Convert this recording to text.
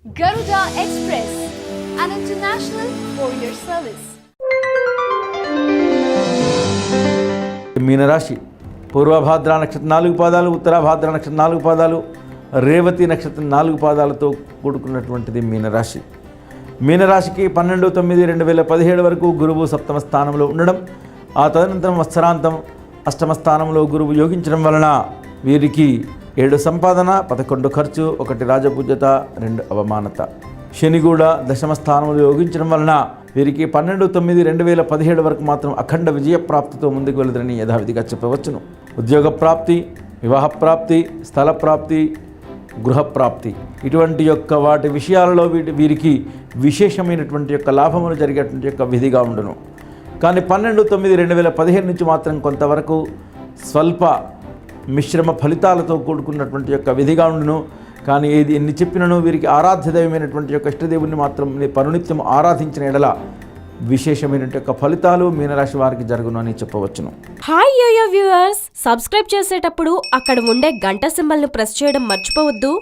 Garuda Express, an international courier service. మీనరాశి పూర్వభాద్ర నక్షత్రం 4 పాదాలు, ఉత్తరాభాద్ర నక్షత్రం 4 పాదాలు, రేవతి నక్షత్రం 4 పాదాలతో కూడుకున్నటువంటిది మీనరాశి. మీనరాశికి 12/9/2017 వరకు గురువు సప్తమ స్థానంలో ఉండడం, ఆ తదనంతరం వత్సరాంతం అష్టమ స్థానంలో గురువు యోగించడం వలన వీరికి 7 సంపాదన, 11 ఖర్చు, 1 రాజపూజ్యత, 2 అవమానత. శని కూడా దశమ స్థానంలో యోగించడం వలన వీరికి 12/9/2017 వరకు మాత్రం అఖండ విజయ ప్రాప్తితో ముందుకు వెళుతుందని యథావిధిగా చెప్పవచ్చును. ఉద్యోగ ప్రాప్తి, వివాహ ప్రాప్తి, స్థల ప్రాప్తి, గృహప్రాప్తి ఇటువంటి యొక్క వాటి విషయాలలో వీరికి విశేషమైనటువంటి యొక్క లాభములు జరిగేటువంటి యొక్క విధిగా ఉండును. కానీ 12/9/2017 నుంచి మాత్రం కొంతవరకు స్వల్ప మిశ్రమ ఫలితాలతో కూడుకున్నటువంటి యొక్క విధిగా ఉండును. కానీ ఏది ఎన్ని చెప్పినను వీరికి ఆరాధ్య దైవమైనటువంటి యొక్క ఇష్టదేవుని మాత్రం పరునిత్యం ఆరాధించిన ఎడల విశేషమైనటువంటి యొక్క ఫలితాలు మీనరాశి వారికి జరుగును అని చెప్పవచ్చును. హాయ్ యోయో వ్యూవర్స్, సబ్స్క్రైబ్ చేసేటప్పుడు అక్కడ ఉండే గంట సింబల్ను ప్రెస్ చేయడం మర్చిపోవద్దు.